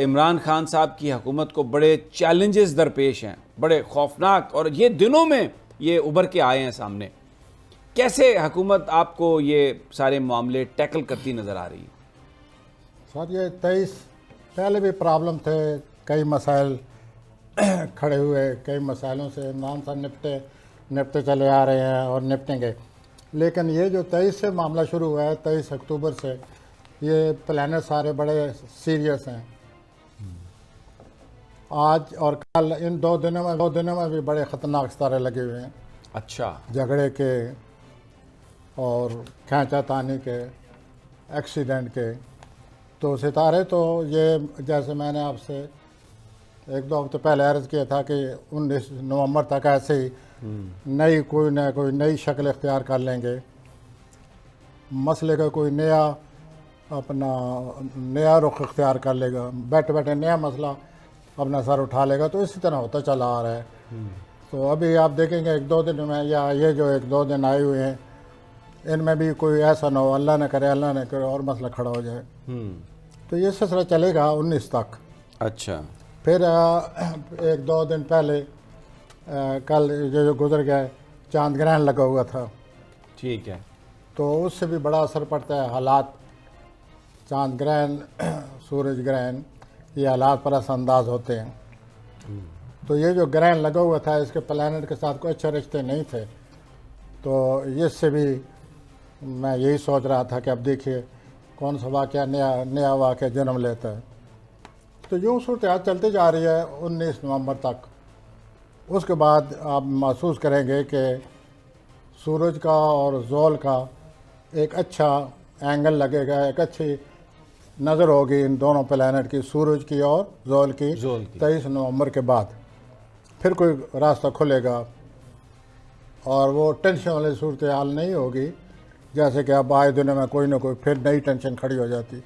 इमरान खान साहब की हुकूमत को बड़े चैलेंजेस दरपेश हैं, बड़े खौफनाक, और ये दिनों में ये उभर के आए हैं सामने। कैसे हुकूमत आपको ये सारे मामले टैकल करती नज़र आ रही है? सर ये 23 पहले भी प्रॉब्लम थे, कई मसाइल खड़े हुए, कई मसाइलों से इमरान साहब निपटते चले आ रहे हैं और निपटेंगे। लेकिन ये जो 23 से मामला शुरू हुआ है, 23 अक्टूबर से, ये प्लानट सारे बड़े सीरियस हैं। आज और कल इन 2 दिनों में भी बड़े ख़तरनाक सितारे लगे हुए हैं। अच्छा। झगड़े के और खींचातानी के, एक्सीडेंट के। तो सितारे तो ये, जैसे मैंने आपसे 1-2 हफ्ते पहले अर्ज़ किया था कि 19 नवंबर तक ऐसे ही कोई नई शक्ल इख्तियार कर लेंगे। मसले का कोई नया रुख इख्तियार कर लेगा, बैठे बैठे नया मसला अपना सर उठा लेगा। तो इसी तरह होता चला आ रहा है। तो अभी आप देखेंगे 1-2 दिन में, या ये जो 1-2 दिन आए हुए हैं, इनमें भी कोई ऐसा ना हो, अल्लाह न करे और मसला खड़ा हो जाए। तो ये सिलसिला चलेगा 19 तक। अच्छा। फिर 1-2 दिन पहले कल जो गुजर गया, चांद ग्रहण लगा हुआ था। ठीक है। तो उससे भी बड़ा असर पड़ता है। हालात, चांद ग्रहण, सूरज ग्रहण, ये हालात पर असरअंदाज होते हैं। तो ये जो ग्रहण लगा हुआ था, इसके प्लैनेट के साथ कोई अच्छे रिश्ते नहीं थे। तो इससे भी मैं यही सोच रहा था कि अब देखिए कौन सा वाक़या नया वाक़या जन्म लेता है। तो यूँ सूरत चलती जा रही है 19 नवंबर तक। उसके बाद आप महसूस करेंगे कि सूरज का और ज़ोल का एक अच्छा एंगल लगेगा, एक अच्छी नज़र होगी इन दोनों प्लैनेट की, सूरज की और ज़ोल की। 23 नवंबर के बाद फिर कोई रास्ता खुलेगा और वो टेंशन वाली सूरत हाल नहीं होगी, जैसे कि अब आए दिनों में कोई ना कोई फिर नई टेंशन खड़ी हो जाती।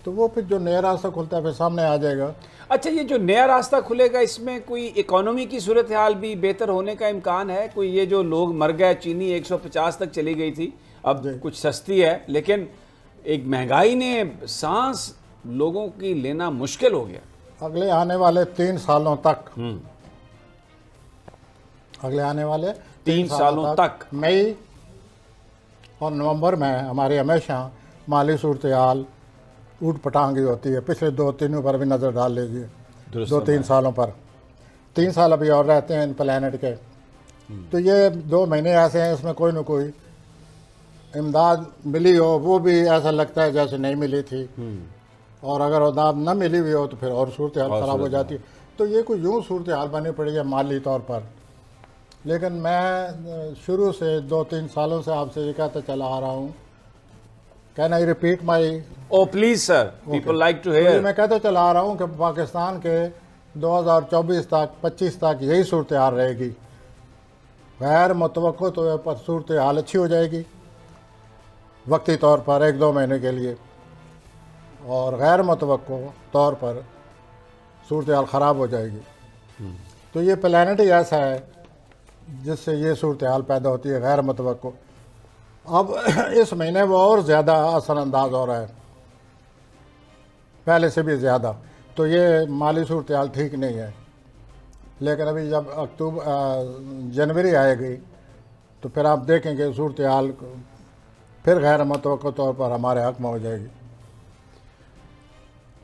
तो वो फिर जो नया रास्ता खुलता है फिर सामने आ जाएगा। अच्छा, ये जो नया रास्ता खुलेगा, इसमें कोई इकोनॉमी की सूरत हाल भी बेहतर होने का इम्कान है? कोई ये जो लोग मर गए, चीनी 150 तक चली गई थी, अब कुछ सस्ती है, लेकिन एक महंगाई ने सांस लोगों की लेना मुश्किल हो गया। अगले आने वाले 3 सालों तक, अगले आने वाले 3 सालों तक मई और नवंबर में हमारी हमेशा माली सूरत हाल ऊट पटांगी होती है। पिछले 2-3 पर भी नज़र डाल लीजिए, 2-3 सालों पर। 3 साल अभी और रहते हैं इन प्लैनेट के। तो ये 2 महीने ऐसे हैं, इसमें कोई ना कोई इमदाद मिली हो, वो भी ऐसा लगता है जैसे नहीं मिली थी। और अगर इमदाद न मिली हुई हो तो फिर और सूरत हाल ख़राब हो जाती है। तो ये कोई यूँ सूरत हाल बनी पड़ी है माली तौर पर। लेकिन मैं शुरू से 2-3 सालों से आपसे ये कहता चला आ रहा हूँ, can I repeat my? Oh please sir, people like to hear. मैं कहता चला आ रहा हूँ कि पाकिस्तान के 2024 तक, 25 तक यही सूरत हाल रहेगी। गैर मुतवक्को तो पर सूरत हाल अच्छी हो जाएगी वक्ती तौर पर 1-2 महीने के लिए, और गैर मुतवक्को तौर पर सूरत हाल ख़राब हो जाएगी। तो ये प्लैनेट ही ऐसा है जिससे ये सूरत हाल पैदा होती है, गैर मुतवक्को। अब इस महीने वो और ज़्यादा असरअंदाज हो रहा है, पहले से भी ज़्यादा। तो ये माली सूरत हाल ठीक नहीं है। लेकिन अभी जब जनवरी आएगी तो फिर आप देखेंगे सूरत हाल फिर गैर मुतवक्को तौर पर हमारे हक़ में हो जाएगी।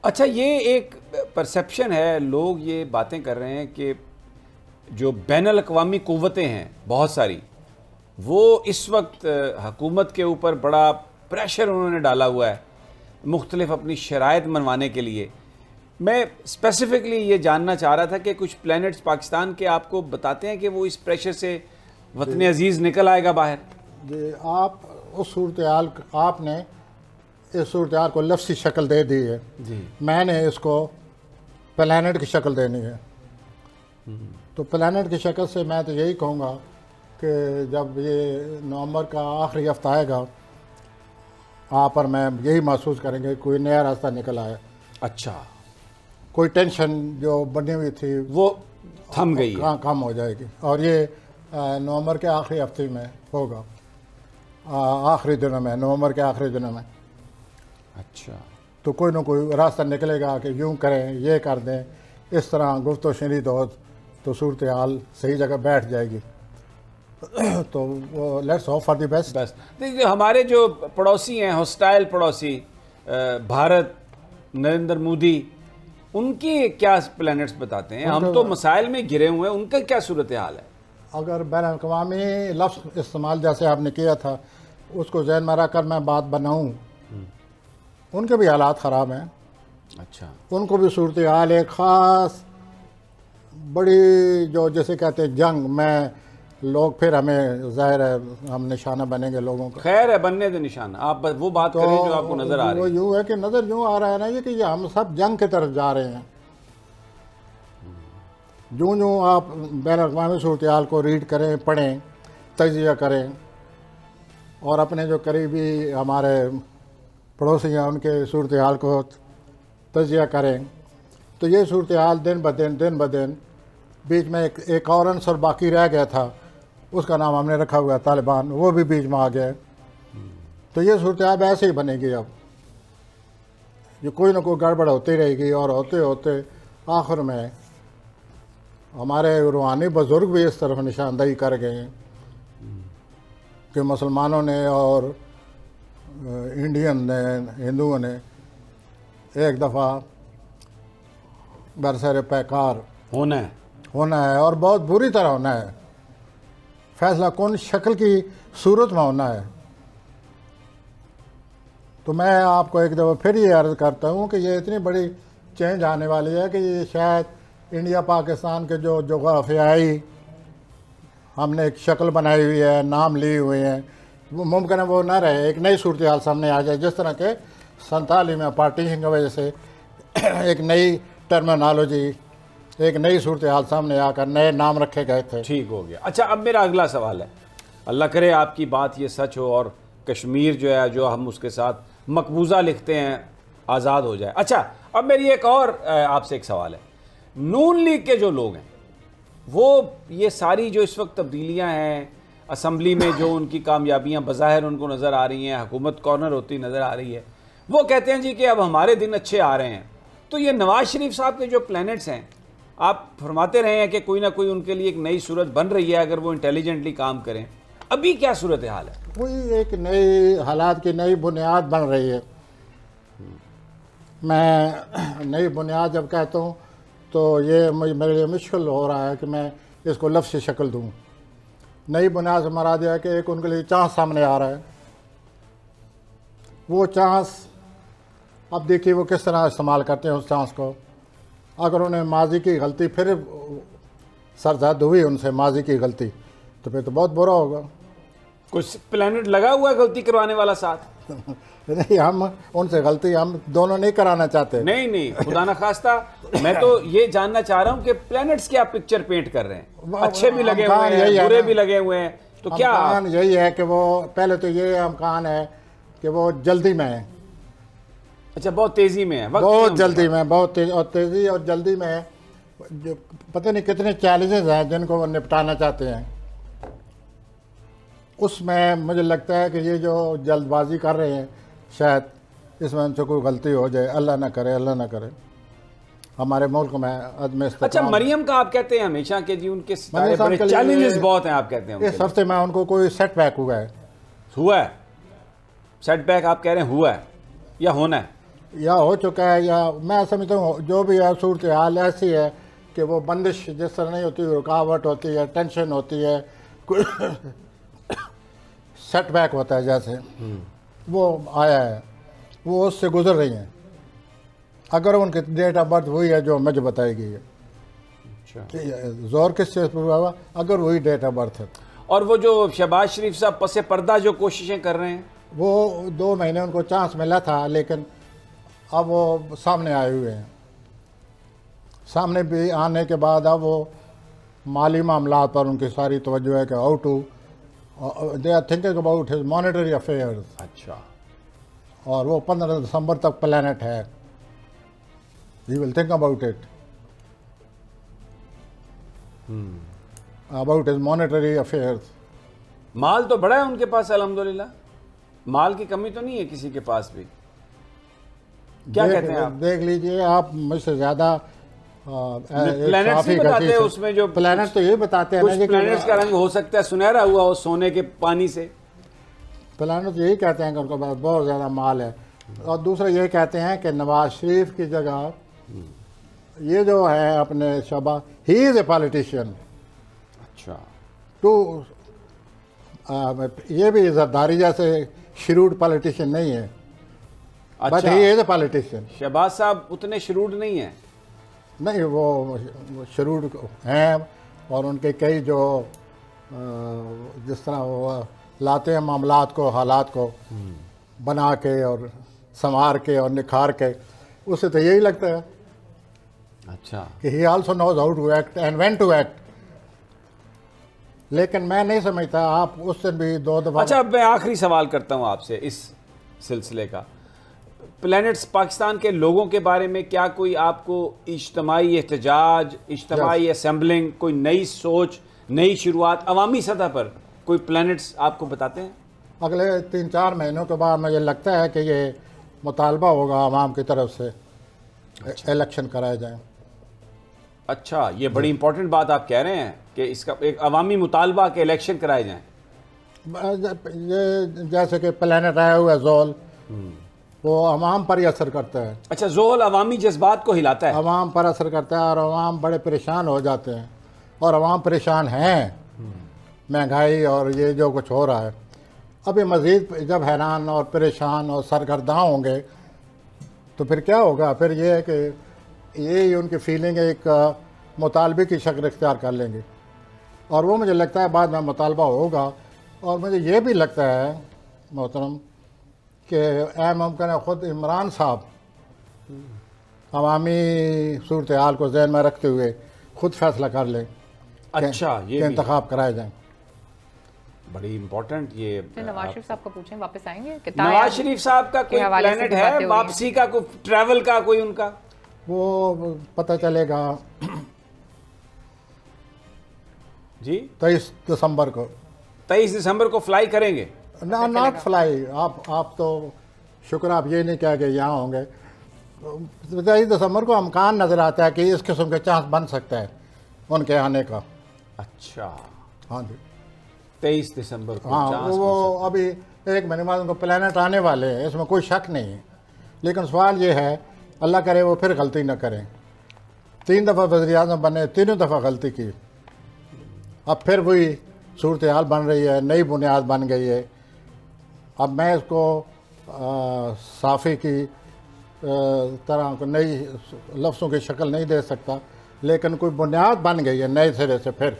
अच्छा, ये एक परसेप्शन है, लोग ये बातें कर रहे हैं कि जो बैनुल अक़वामी क़ुव्वतें हैं बहुत सारी, वो इस वक्त हुकूमत के ऊपर बड़ा प्रेशर उन्होंने डाला हुआ है मुख्तलिफ अपनी शराइत मनवाने के लिए। मैं स्पेसिफ़िकली ये जानना चाह रहा था कि कुछ प्लैनेट्स पाकिस्तान के आपको बताते हैं कि वो इस प्रेशर से वतन अजीज़ निकल आएगा बाहर? जी, आप उस सूरत हाल, आपने इस सूरत हाल को लफ्ज़ी शक्ल दे दी है जी। मैंने इसको प्लैनेट की शक्ल देनी है। तो प्लैनेट की शक्ल से मैं तो यही कहूँगा कि जब ये नवंबर का आखिरी हफ्ता आएगा, वहाँ पर मैं यही महसूस करेंगे कोई नया रास्ता निकल आया। अच्छा, कोई टेंशन जो बनी हुई थी वो थम गई है, कम हो जाएगी। और ये नवंबर के आखिरी हफ्ते में होगा, आखिरी दिनों में, नवंबर के आखिरी दिनों में। अच्छा, तो कोई ना कोई रास्ता निकलेगा कि यूँ करें, ये कर दें, इस तरह गुफ्तो शनीद हो तो सूरत हाल सही जगह बैठ जाएगी। तो वो let's hope for the best. बस देखिए, हमारे जो पड़ोसी हैं, हॉस्टाइल पड़ोसी, भारत, नरेंद्र मोदी, उनकी क्या प्लैनेट्स बताते हैं? हम तो मसाइल में घिरे हुए हैं, उनका क्या सूरत हाल है? अगर बैन अवी लफ्ज़ इस्तेमाल जैसे आपने किया था उसको जहन में रखकर मैं बात बनाऊँ, उनके भी हालात ख़राब हैं। अच्छा, उनको भी सूरत हाल एक ख़ास बड़ी जो जैसे कहते हैं जंग में लोग, फिर हमें ज़ाहिर है हम निशाना बनेंगे लोगों का। खैर है, बनने दे निशाना। आप बस वो बात करें जो आपको नज़र आ रही वो है। यूँ है कि नज़र यूँ आ रहा है ना ये कि ये हम सब जंग की तरफ जा रहे हैं। यूँ यूँ आप बैन अवी सूरत हाल को रीड करें, पढ़ें, तजिया करें और अपने जो करीबी हमारे पड़ोसी हैं उनके सूरत हाल को तजिया करें, तो ये सूरत हाल दिन ब दिन बीच में एक और अंसर बाकी रह गया था, उसका नाम हमने रखा हुआ है तालिबान, वो भी बीच में आ गया। तो ये सूरत हाल ऐसे ही बनेगी। अब ये कोई ना कोई गड़बड़ होती रहेगी और होते होते आखिर में हमारे रूहानी बुज़ुर्ग भी इस तरफ निशानदही कर गए हैं कि मुसलमानों ने और इंडियन ने, हिंदुओं ने एक दफ़ा बरसर पैकार होना है और बहुत बुरी तरह होना है। फैसला कौन शक्ल की सूरत में होना है। तो मैं आपको एक दफ़ा फिर ये अर्ज़ करता हूँ कि ये इतनी बड़ी चेंज आने वाली है कि ये शायद इंडिया पाकिस्तान के जो जोग्राफियाई हमने एक शक्ल बनाई हुई है, नाम लिए हुए हैं, वो मुमकिन है वो ना रहे, एक नई सूरत हाल सामने आ जाए। जिस तरह के 47 में पार्टीशन की वजह से एक नई टर्मिनोलॉजी, एक नई सूरत हाल सामने आकर नए नाम रखे गए थे। ठीक हो गया। अच्छा, अब मेरा अगला सवाल है, अल्लाह करे आपकी बात ये सच हो और कश्मीर जो है, जो हम उसके साथ मकबूजा लिखते हैं, आज़ाद हो जाए। अच्छा, अब मेरी एक और आपसे एक सवाल है। नून लीग के जो लोग हैं, वो ये सारी जो इस वक्त तब्दीलियां हैं असम्बली में, जो उनकी कामयाबियां बज़ाहिर उनको नज़र आ रही हैं, हुकूमत कॉर्नर होती नज़र आ रही है, वो कहते हैं जी कि अब हमारे दिन अच्छे आ रहे हैं। तो ये नवाज शरीफ साहब के जो प्लैनेट्स हैं, आप फरमाते रहे हैं कि कोई ना कोई उनके लिए एक नई सूरत बन रही है अगर वो इंटेलिजेंटली काम करें। अभी क्या सूरत हाल है? कोई एक नई हालात की नई बुनियाद बन रही है। मैं नई बुनियाद जब कहता हूँ तो ये मेरे लिए मुश्किल हो रहा है कि मैं इसको लफ्ज़ शक्ल दूँ। नई बुनियाद से मराद है कि एक उनके लिए चांस सामने आ रहा है। वो चांस अब देखिए वो किस तरह इस्तेमाल करते हैं उस चांस को। अगर उन्हें माजी की गलती फिर सरजद हुई उनसे माजी की गलती, तो फिर तो बहुत बुरा होगा। कुछ प्लैनेट लगा हुआ है गलती करवाने वाला साथ? नहीं, हम उनसे गलती हम दोनों नहीं कराना चाहते। नहीं, खुदा न खास्ता, मैं तो ये जानना चाह रहा हूँ कि प्लैनेट्स क्या पिक्चर पेंट कर रहे हैं। अच्छे भी लगे हुए हैं, बुरे भी लगे हुए हैं, तो क्या अमकान यही है कि वो पहले तो ये अमकान है कि वो जल्दी में है। अच्छा, बहुत तेजी में है, बहुत जल्दी में, बहुत तेजी और जल्दी में है। जो पता नहीं कितने चैलेंजेस हैं जिनको वो निपटाना चाहते हैं, उसमें मुझे लगता है कि ये जो जल्दबाजी कर रहे हैं शायद इसमें उनसे कोई गलती हो जाए। अल्लाह ना करे, अल्लाह ना करे हमारे मुल्क में अदम इस्तेमाल। अच्छा, मरियम का आप कहते हैं हमेशा कि जी उनके सारे बड़े चैलेंजेस बहुत हैं, आप कहते हैं इस हफ्ते में उनको कोई सेटबैक हुआ है। सेटबैक आप कह रहे हैं हुआ है या होना है? या हो चुका है, या मैं समझता हूँ जो भी है सूरत हाल ऐसी है कि वो बंदिश जिस तरह नहीं होती, रुकावट होती है, टेंशन होती है, कोई सेटबैक होता है जैसे वो आया है, वो उससे गुजर रही हैं। अगर उनकी डेट ऑफ बर्थ हुई है जो मुझे बताई गई है, जोर किस चीज़ पर हुआ, अगर वही डेट ऑफ बर्थ है। और वो जो शहबाज शरीफ साहब पसे पर्दा जो कोशिशें कर रहे हैं, वो 2 महीने उनको चांस मिला था, लेकिन अब वो सामने आए हुए हैं। सामने भी आने के बाद अब वो माली मामला पर उनकी सारी तवज्जो है कि how to they are thinking about his monetary affairs. अच्छा, और वो 15 दिसंबर तक प्लैनेट है, he will think about it, about his monetary affairs. माल तो बड़ा है उनके पास अल्हम्दुलिल्लाह, माल की कमी तो नहीं है किसी के पास भी। क्या कहते हैं आप? देख लीजिए आप मुझसे ज़्यादा प्लैनेट्स ही बताते हैं उसमें, जो प्लैनेट तो ये बताते हैं कुछ ना कि प्लैनेट्स का रंग हो सकता है सुनहरा हुआ हो सोने के पानी से। प्लैनेट यही कहते हैं कि उनके पास बहुत ज़्यादा माल है। और दूसरा ये कहते हैं कि नवाज शरीफ की जगह ये जो है अपने शबा, ही इज़ ए पॉलिटिशियन। अच्छा, तो ये भी जरदारी जैसे श्रूड पॉलिटिशियन नहीं है, बट अच्छा, he is a politician. Shahbaz साहब उतने श्रूड नहीं है। नहीं, वो श्रूड हैं और उनके कई जो जिस तरह वो लाते हैं मामलात को, हालात को बना के और संवार के और निखार के, उससे तो यही लगता है अच्छा, कि he also knows how to act and when to act. लेकिन मैं नहीं समझता, आप उससे भी 2 दफ़ा। अच्छा, अब मैं आखिरी सवाल करता हूं आपसे इस सिलसिले का। प्लैनेट्स पाकिस्तान के लोगों के बारे में क्या कोई आपको इज्तमाई एहतजाज, इज्तमाई असेंबलिंग, कोई नई सोच, नई शुरुआत अवामी सतह पर कोई प्लैनेट्स आपको बताते हैं? अगले 3-4 महीनों के बाद मुझे लगता है कि ये मुतालबा होगा आवाम की तरफ से इलेक्शन कराए जाएं। अच्छा, ये बड़ी इंपॉर्टेंट बात आप कह रहे हैं कि इसका एक अवामी मुतालबा के इलेक्शन कराए जाएं। ये जैसे कि प्लैनेट आया हुआ है जोल, वो अवाम पर ही असर करता है। अच्छा, जोहल अवामी जज्बात को हिलाता है। अवाम पर असर करता है और अवाम बड़े परेशान हो जाते हैं, और अवाम परेशान हैं महंगाई और ये जो कुछ हो रहा है। अभी मज़ीद जब हैरान और परेशान और सरगर्दा होंगे तो फिर क्या होगा? फिर ये है कि ये उनकी फीलिंग एक मुतालबे की शक्ल इख्तियार कर लेंगे, और वो मुझे लगता है बाद में मुतालबा होगा। और मुझे ये भी लगता है मोहतरम कि ऐ मुमकिन है ख़ुद इमरान साहब अवामी सूरत हाल को जहन में रखते हुए खुद फैसला कर लें। अच्छा, ये भी इंतखाब कराए जाएं। बड़ी इंपॉर्टेंट। ये नवाज शरीफ साहब को पूछें, वापस आएंगे? नवाज शरीफ साहब का कोई हवाले से प्लैनेट भी बातें है हो वापसी का, कोई ट्रैवल का कोई उनका? वो पता चलेगा जी, 23 दिसंबर को। 23 दिसंबर को फ्लाई करेंगे? ना, नॉट फ्लाई। आप तो शुक्र आप ये नहीं कह के यहाँ होंगे। 23 दिसंबर को अमकान नज़र आता है कि इस किस्म के चांस बन सकता है उनके आने का। अच्छा, हाँ जी, 23 दिसंबर को हाँ, चांस वो बन सकता अभी 1 महीने बाद उनको प्लैनेट आने वाले हैं, इसमें कोई शक नहीं है। लेकिन सवाल ये है, अल्लाह करे वो फिर गलती न करें। 3 दफ़ा वज़ीर-ए-आज़म बने, तीनों दफ़ा गलती की। अब फिर वही सूरत हाल बन रही है, नई बुनियाद बन गई है। अब मैं इसको साफ़ी की तरह को नई लफ्ज़ों की शक्ल नहीं दे सकता, लेकिन कोई बुनियाद बन गई है नए सिरे से फिर,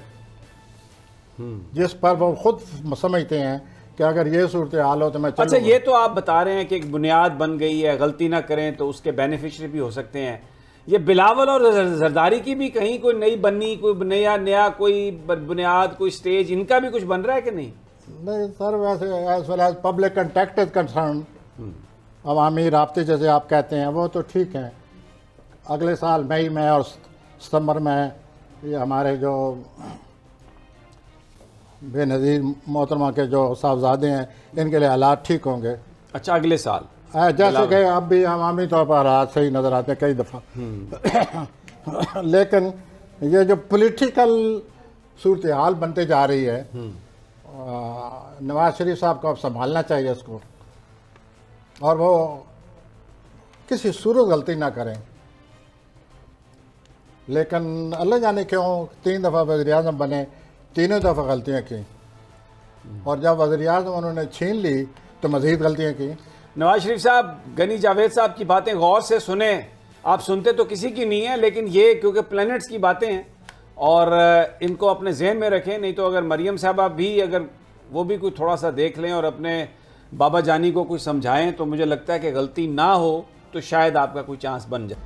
जिस पर वो खुद समझते हैं कि अगर ये सूरत हाल हो तो मैं अच्छा, चलूँगा। ये तो आप बता रहे हैं कि एक बुनियाद बन गई है, गलती ना करें तो उसके बेनिफिशरी भी हो सकते हैं। ये बिलावल और जरदारी की भी कहीं कोई नई बनी, कोई नया कोई बुनियाद, कोई स्टेज, इनका भी कुछ बन रहा है कि नहीं? नहीं सर, वैसे as well as public contact is concern, अवामी राब्ते जैसे आप कहते हैं, वो तो ठीक है। अगले साल मई में और सितंबर में ये हमारे जो बेनज़ीर मोहतरमा के जो साहबजादे हैं, इनके लिए हालात ठीक होंगे। अच्छा, अगले साल जैसे कि अब भी अवामी तौर पर हालात सही नज़र आते हैं कई दफ़ा। लेकिन ये जो पॉलिटिकल सूरत हाल बनते जा रही है, नवाज शरीफ साहब को अब संभालना चाहिए इसको, और वो किसी सूरत गलती ना करें। लेकिन अल्लाह जाने क्यों 3 दफ़ा वज़ीर-ए-आज़म बने, तीनों दफ़ा गलतियाँ की, और जब वज़ीर-ए-आज़म उन्होंने छीन ली तो मज़ीद गलतियाँ की। नवाज शरीफ साहब, गनी जावेद साहब की बातें गौर से सुने। आप सुनते तो किसी की नहीं है, लेकिन ये क्योंकि प्लैनेट्स की बातें हैं और इनको अपने जहन में रखें। नहीं तो अगर मरियम साहबा भी, अगर वो भी कोई थोड़ा सा देख लें और अपने बाबा जानी को कुछ समझाएं, तो मुझे लगता है कि गलती ना हो तो शायद आपका कोई चांस बन जाए।